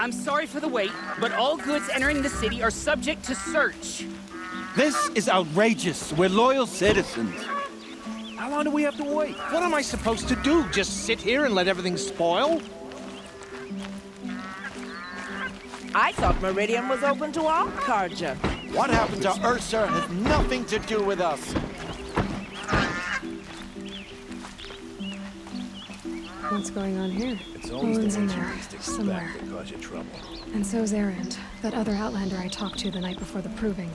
I'm sorry for the wait, but all goods entering the city are subject to search. This is outrageous. We're loyal citizens. How long do we have to wait? What am I supposed to do? Just sit here and let everything spoil? I thought Meridian was open to all Carja. What happened to Ursa has nothing to do with us. What's going on here? It's always Owen's the in ones you there, least somewhere. expect that cause you trouble. And so's Erend, that other Outlander I talked to the night before the proving.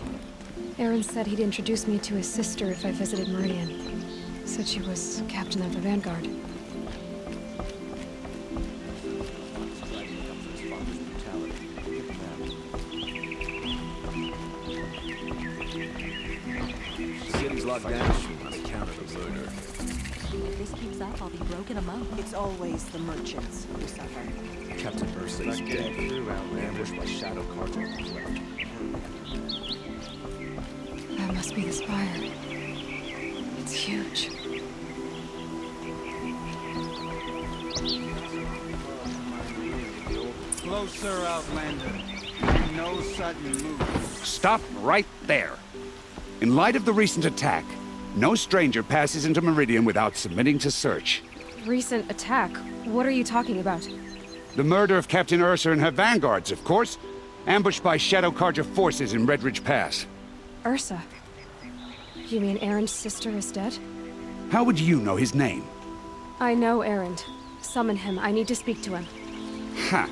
Erend said he'd introduce me to his sister if I visited Meridian. Said she was captain of the Vanguard. City's locked down on account of the murder. If this keeps up, I'll be broken among. It's always the merchants who suffer. Captain Ursa is dead. Ambushed by shadow cartels. That must be the spire. It's huge. Closer, Outlander. No sudden move. Stop right there. In light of the recent attack, no stranger passes into Meridian without submitting to search. Recent attack? What are you talking about? The murder of Captain Ursa and her vanguards, of course. Ambushed by Shadow Carja forces in Redridge Pass. Ursa? You mean Erend's sister is dead? How would you know his name? I know Erend. Summon him. I need to speak to him. Ha!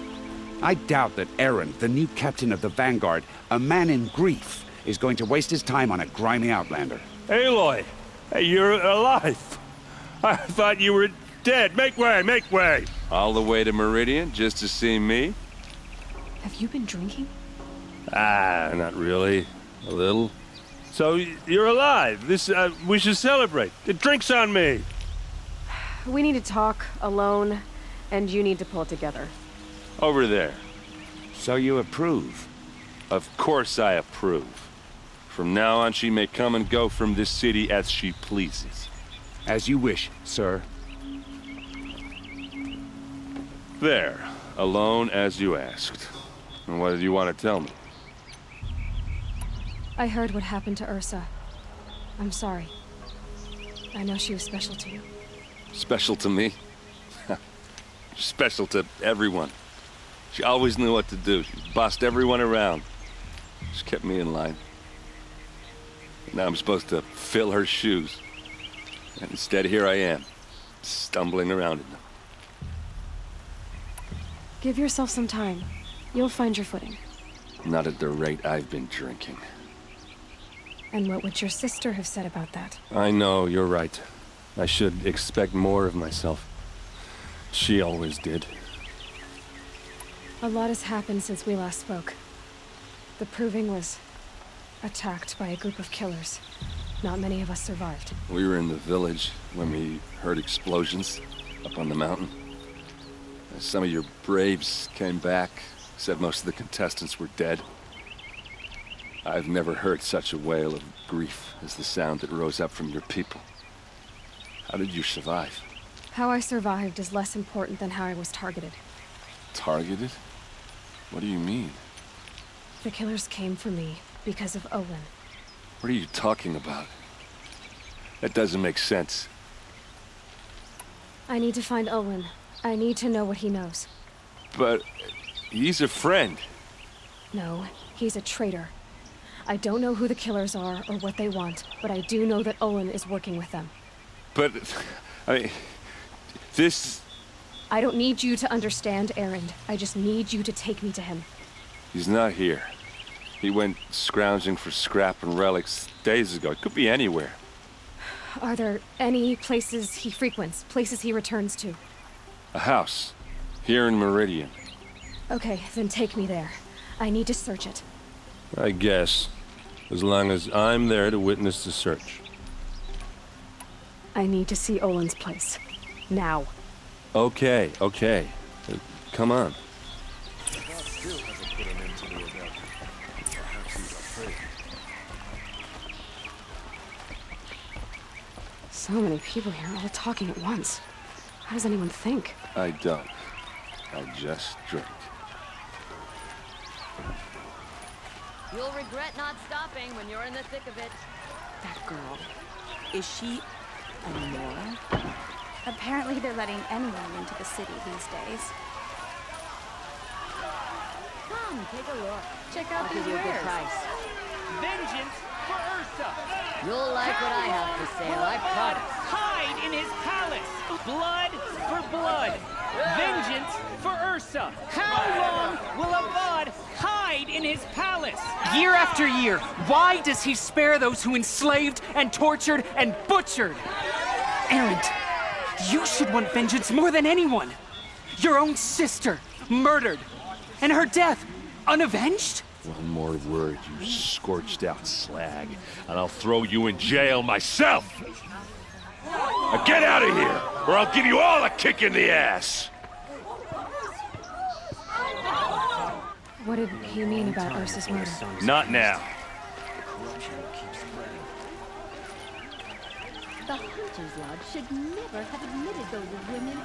I doubt that Erend, the new captain of the Vanguard, a man in grief, is going to waste his time on a grimy outlander. Aloy! Hey, you're alive! I thought you were dead. Make way, make way! All the way to Meridian just to see me? Have you been drinking? Ah, not really. A little. So, you're alive. We should celebrate. The drink's on me! We need to talk, alone, and you need to pull it together. Over there. So you approve? Of course I approve. From now on, she may come and go from this city as she pleases. As you wish, sir. There. Alone as you asked. And what did you want to tell me? I heard what happened to Ursa. I'm sorry. I know she was special to you. Special to me? Special to everyone. She always knew what to do. She bossed everyone around. She kept me in line. Now I'm supposed to fill her shoes. And instead, here I am, stumbling around in them. Give yourself some time. You'll find your footing. Not at the rate I've been drinking. And what would your sister have said about that? I know, you're right. I should expect more of myself. She always did. A lot has happened since we last spoke. The Proving was attacked by a group of killers. Not many of us survived. We were in the village when we heard explosions up on the mountain. Some of your braves came back, said most of the contestants were dead. I've never heard such a wail of grief as the sound that rose up from your people. How did you survive? How I survived is less important than how I was targeted. Targeted? What do you mean? The killers came for me because of Owen. What are you talking about? That doesn't make sense. I need to find Owen. I need to know what he knows. But he's a friend. No, he's a traitor. I don't know who the killers are or what they want, but I do know that Owen is working with them. But, I mean, this... I don't need you to understand, Erend. I just need you to take me to him. He's not here. He went scrounging for scrap and relics days ago. It could be anywhere. Are there any places he frequents, places he returns to? A house. Here in Meridian. Okay, then take me there. I need to search it. I guess. As long as I'm there to witness the search. I need to see Owen's place. Now. Okay. Come on. So many people here, all talking at once. How does anyone think? I don't. I just drink. You'll regret not stopping when you're in the thick of it. That girl. Is she a Nora? Apparently they're letting anyone into the city these days. Come, take a look. Check out I'll these give you a good wares. price. Vengeance for Ursa. You'll like what I have for sale, I promise. Hide in his palace. Blood for blood. Vengeance for Ursa. How long will Avad hide in his palace? Year after year, why does he spare those who enslaved and tortured and butchered? Erend, you should want vengeance more than anyone. Your own sister, murdered, and her death, unavenged? One more word, you scorched out slag, and I'll throw you in jail myself! Now get out of here, or I'll give you all a kick in the ass! What did he mean about Ursa's murder? Not now. The Hunter's Lodge should never have admitted those women.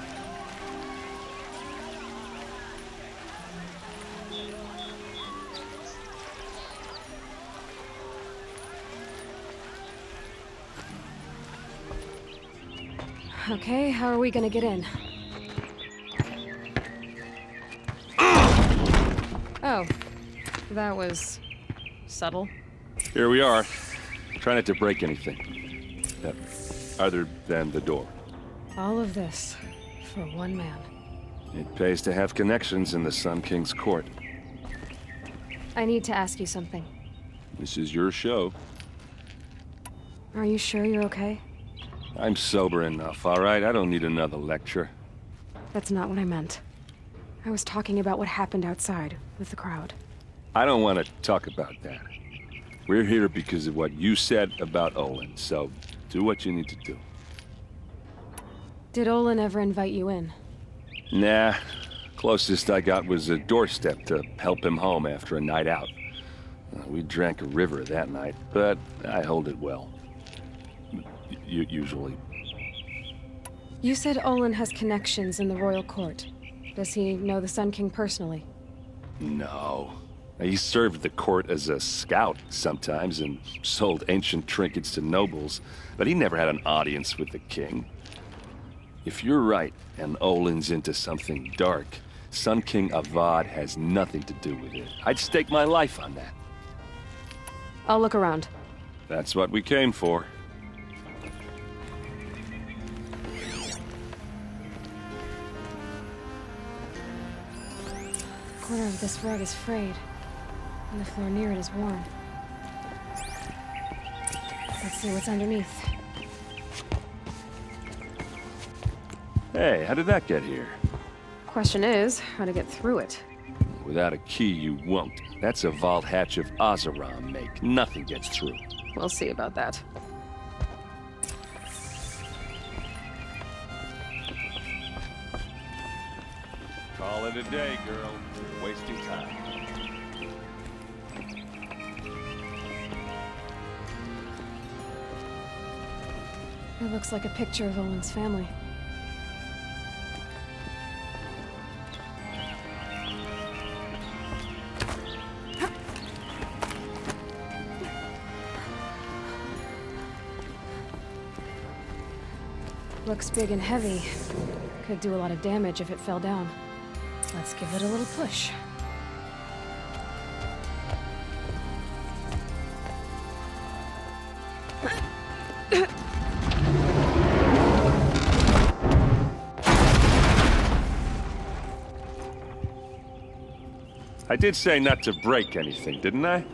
Okay, how are we gonna get in? Oh, that was subtle. Here we are. Try not to break anything. Other than the door. All of this for one man. It pays to have connections in the Sun King's court. I need to ask you something. This is your show. Are you sure you're okay? I'm sober enough, all right? I don't need another lecture. That's not what I meant. I was talking about what happened outside with the crowd. I don't want to talk about that. We're here because of what you said about Olin, so do what you need to do. Did Olin ever invite you in? Nah. Closest I got was a doorstep to help him home after a night out. We drank a river that night, but I hold it well. Usually. You said Olin has connections in the royal court. Does he know the Sun King personally? No. He served the court as a scout sometimes and sold ancient trinkets to nobles, but he never had an audience with the king. If you're right, and Olin's into something dark, Sun King Avad has nothing to do with it. I'd stake my life on that. I'll look around. That's what we came for. The corner of this rug is frayed, and the floor near it is worn. Let's see what's underneath. Hey, how did that get here? Question is, how to get through it. Without a key, you won't. That's a vault hatch of Oseram make. Nothing gets through. We'll see about that. Call it a day, girl. You're wasting time. It looks like a picture of Olin's family. Looks big and heavy. Could do a lot of damage if it fell down. Let's give it a little push. I did say not to break anything, didn't I?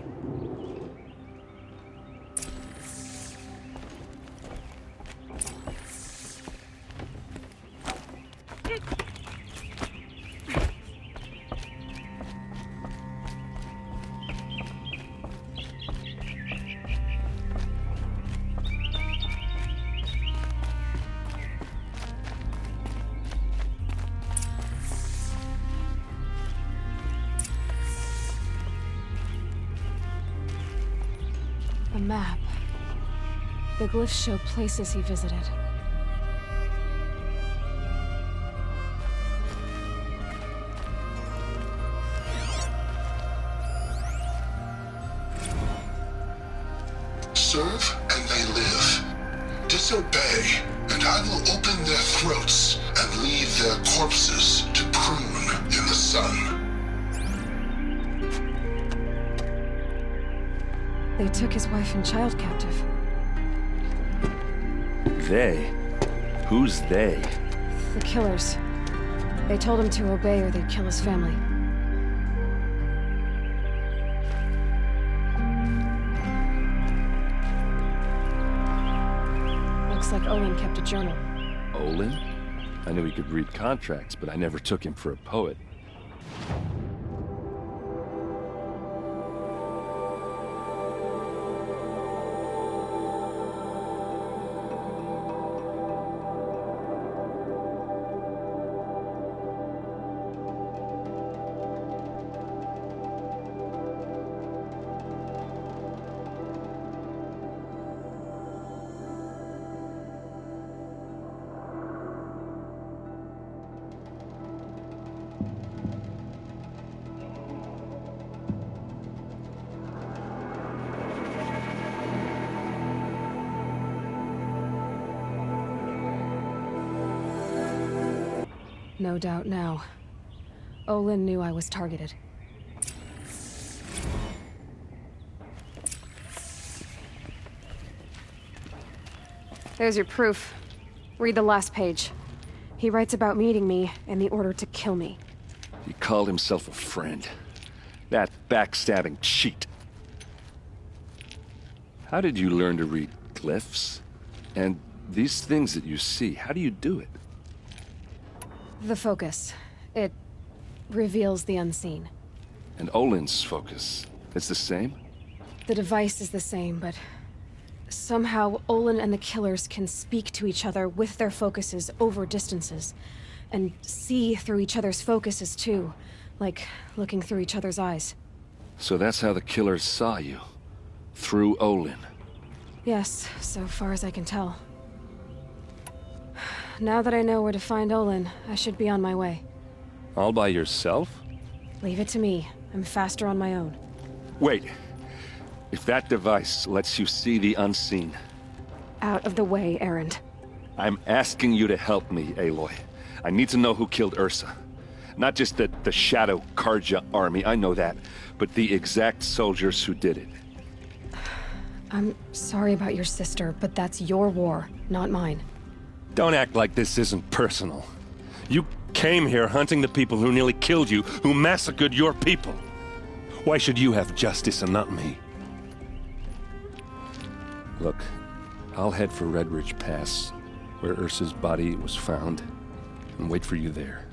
A map. The glyphs show places he visited. serve and they live. Disobey, and I will open their throats and leave their corpses to prune in the sun. They took his wife and child captive. They? Who's they? The killers. They told him to obey or they'd kill his family. Looks like Olin kept a journal. Olin? I knew he could read contracts, but I never took him for a poet. No doubt now. Olin knew I was targeted. There's your proof. Read the last page. He writes about meeting me and the order to kill me. He called himself a friend. That backstabbing cheat. How did you learn to read glyphs? And these things that you see, how do you do it? The focus. It reveals the unseen. And Olin's focus, it's the same? The device is the same, but somehow Olin and the killers can speak to each other with their focuses over distances, and see through each other's focuses too, like looking through each other's eyes. So that's how the killers saw you? Through Olin? Yes, so far as I can tell. Now that I know where to find Olin, I should be on my way. All by yourself? Leave it to me. I'm faster on my own. Wait. If that device lets you see the unseen... Out of the way, Erend. I'm asking you to help me, Aloy. I need to know who killed Ursa. Not just the Shadow Karja army, I know that, but the exact soldiers who did it. I'm sorry about your sister, but that's your war, not mine. Don't act like this isn't personal. You came here hunting the people who nearly killed you, who massacred your people. Why should you have justice and not me? Look, I'll head for Red Ridge Pass, where Ursa's body was found, and wait for you there.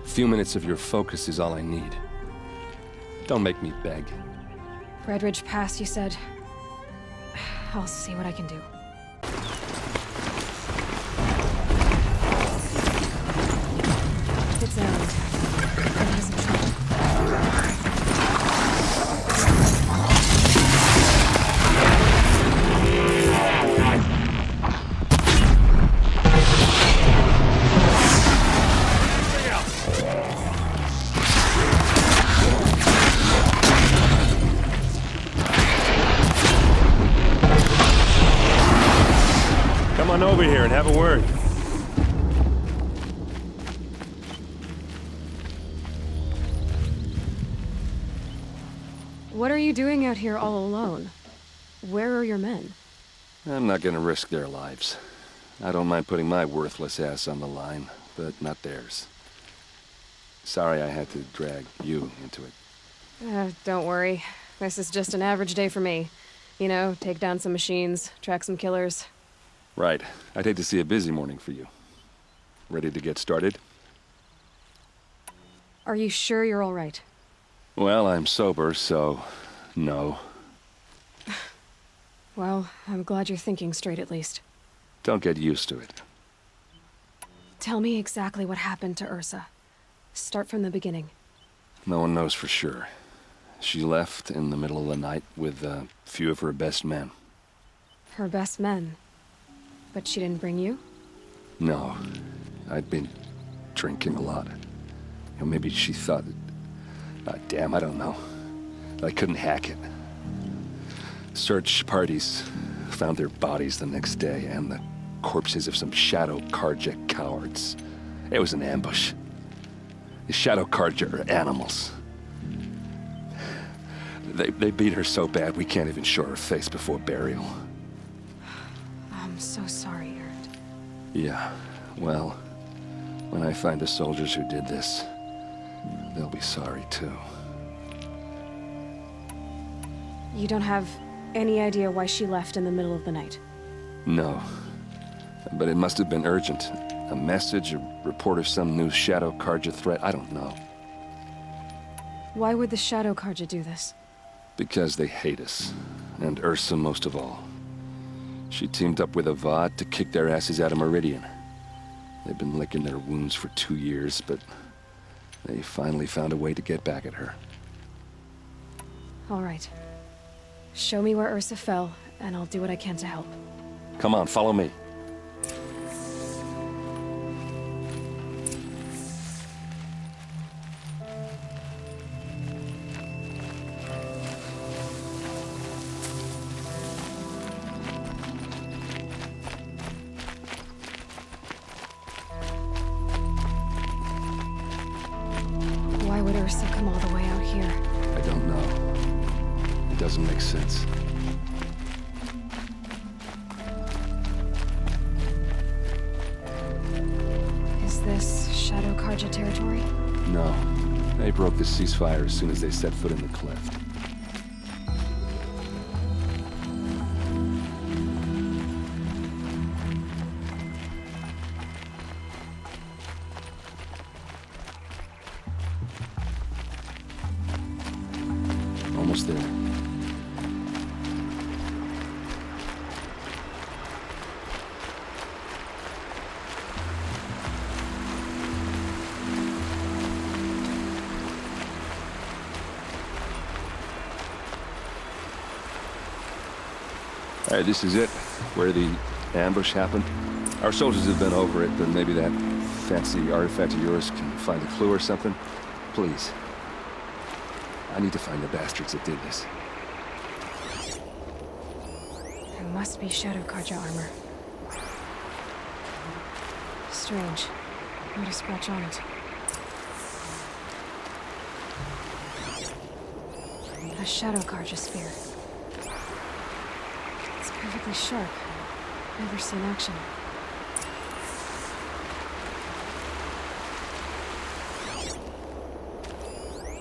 A few minutes of your focus is all I need. Don't make me beg. Red Ridge Pass, you said? I'll see what I can do. It's Erend. And he's in trouble. Come on over here and have a word. What are you doing out here all alone? Where are your men? I'm not gonna risk their lives. I don't mind putting my worthless ass on the line, but not theirs. Sorry I had to drag you into it. Don't worry. This is just an average day for me. You know, take down some machines, track some killers. Right. I'd hate to see a busy morning for you. Ready to get started? Are you sure you're all right? Well, I'm sober, so... no. Well, I'm glad you're thinking straight at least. Don't get used to it. Tell me exactly what happened to Ursa. Start from the beginning. No one knows for sure. She left in the middle of the night with a few of her best men. Her best men? But she didn't bring you? No. I'd been drinking a lot. Maybe she thought... damn, I don't know. I couldn't hack it. Search parties found their bodies the next day and the corpses of some Shadow Karja cowards. It was an ambush. The Shadow Karja are animals. They beat her so bad we can't even show her face before burial. I'm so sorry, Erend. Yeah, well, when I find the soldiers who did this, they'll be sorry too. You don't have any idea why she left in the middle of the night? No, but it must have been urgent. A message, a report of some new Shadow Karja threat, I don't know. Why would the Shadow Karja do this? Because they hate us, and Ursa most of all. She teamed up with Avad to kick their asses out of Meridian. They've been licking their wounds for 2 years, but they finally found a way to get back at her. All right. Show me where Ursa fell, and I'll do what I can to help. Come on, follow me. Why would Ursa come all the way out here? I don't know. It doesn't make sense. Is this Shadow Karja territory? No. They broke the ceasefire as soon as they set foot in the cleft. Almost there. All right, this is it, where the ambush happened. Our soldiers have been over it, but maybe that fancy artifact of yours can find a clue or something. Please. I need to find the bastards that did this. It must be Shadow Karja armor. Strange. Not a scratch on it. A Shadow Karja spear. It's perfectly sharp. Never seen action.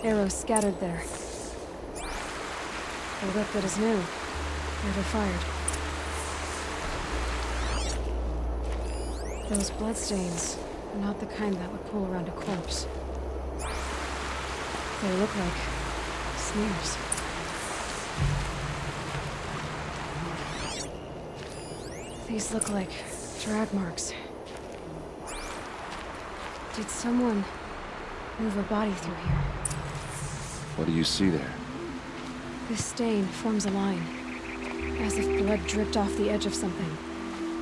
Arrows scattered there. The whip that is new. Never fired. Those bloodstains are not the kind that would pool around a corpse. They look like smears. These look like drag marks. Did someone move a body through here? What do you see there? This stain forms a line, as if blood dripped off the edge of something,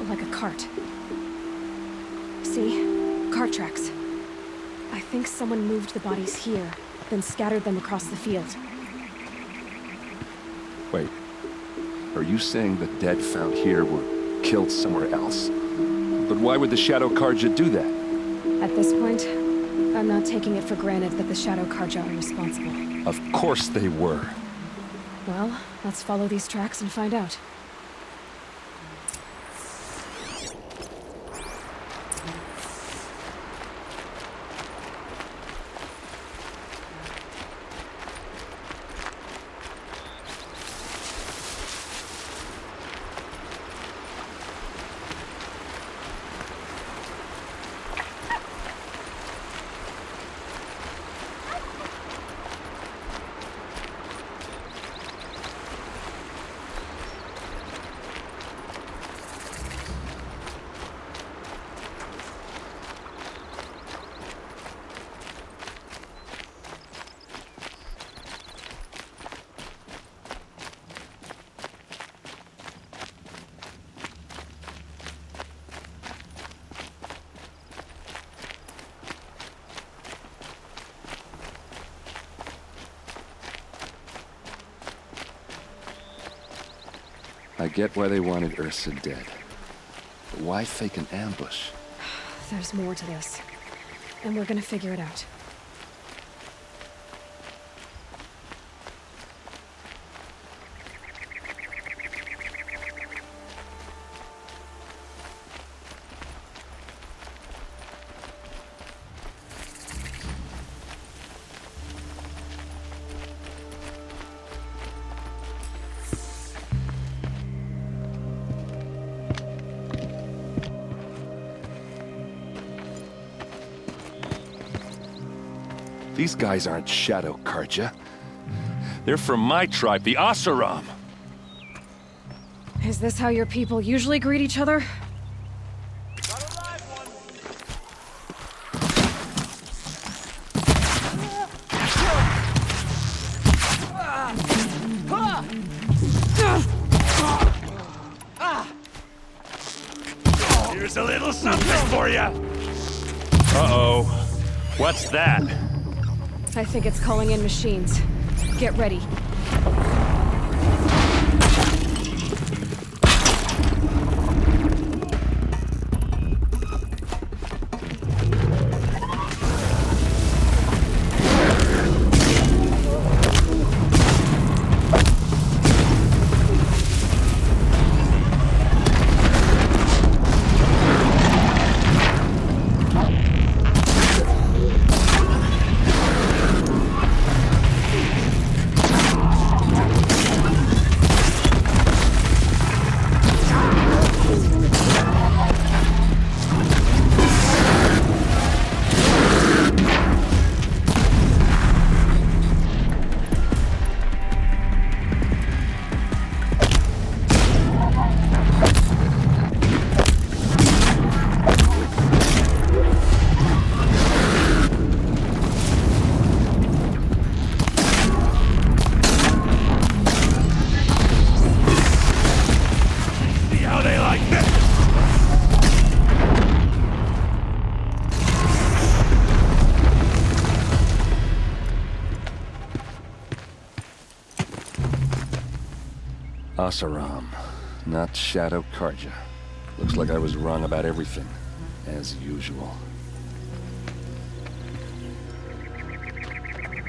like a cart. See? Cart tracks. I think someone moved the bodies here, then scattered them across the field. Wait. Are you saying the dead found here were killed somewhere else? But why would the Shadow Karja do that? At this point, I'm not taking it for granted that the Shadow Karja are responsible. Of course they were. Well, let's follow these tracks and find out. I get why they wanted Ursa dead. But why fake an ambush? There's more to this. And we're gonna figure it out. These guys aren't Shadow Karja. They're from my tribe, the Oseram. Is this how your people usually greet each other? Here's a little something for you. Uh-oh. What's that? I think it's calling in machines. Get ready. Oseram, not Shadow Karja. Looks like I was wrong about everything, as usual.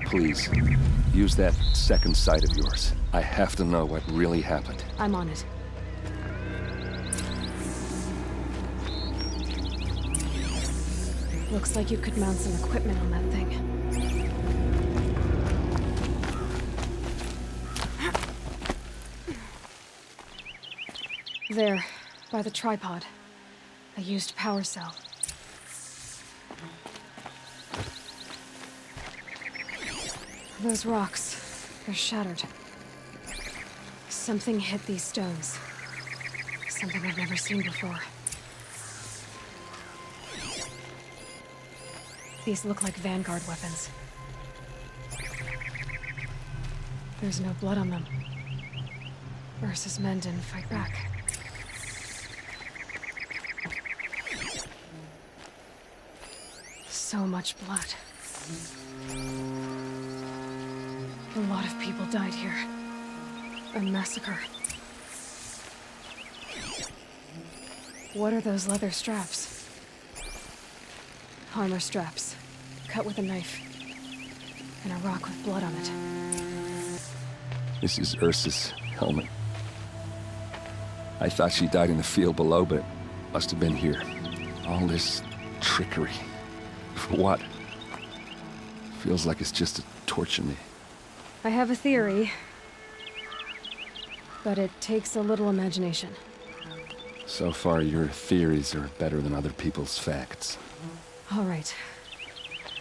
Please, use that second sight of yours. I have to know what really happened. I'm on it. Looks like you could mount some equipment on that thing. There, by the tripod. A used power cell. Those rocks, they're shattered. Something hit these stones. Something I've never seen before. These look like Vanguard weapons. There's no blood on them. Ursa's men didn't fight back. So much blood. A lot of people died here. A massacre. What are those leather straps? Armor straps, cut with a knife. And a rock with blood on it. This is Ursa's helmet. I thought she died in the field below, but it must have been here. All this trickery. For what? Feels like it's just to torture me. I have a theory. But it takes a little imagination. So far, your theories are better than other people's facts. All right.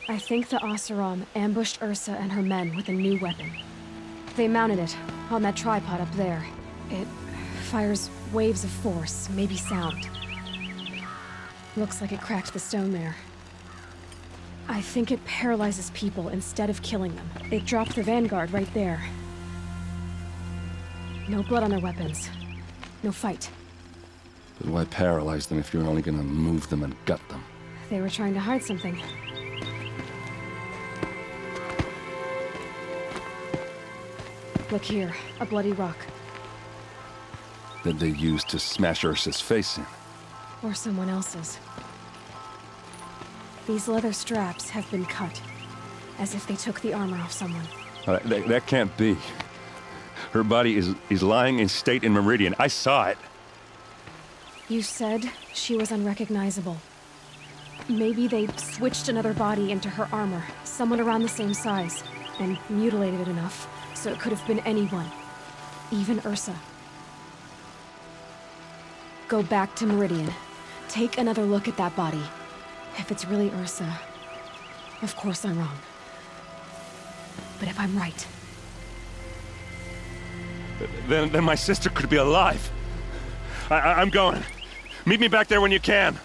I think the Oseram ambushed Ursa and her men with a new weapon. They mounted it on that tripod up there. It fires waves of force, maybe sound. Looks like it cracked the stone there. I think it paralyzes people instead of killing them. It dropped the Vanguard right there. No blood on their weapons. No fight. But why paralyze them if you're only gonna move them and gut them? They were trying to hide something. Look here, a bloody rock. that they used to smash Ursa's face in. Or someone else's. These leather straps have been cut, as if they took the armor off someone. That can't be. Her body is lying in state in Meridian. I saw it. You said she was unrecognizable. Maybe they switched another body into her armor, someone around the same size, and mutilated it enough so it could have been anyone. Even Ursa. Go back to Meridian. Take another look at that body. If it's really Ursa, of course I'm wrong. But if I'm right... Then my sister could be alive. I'm going. Meet me back there when you can.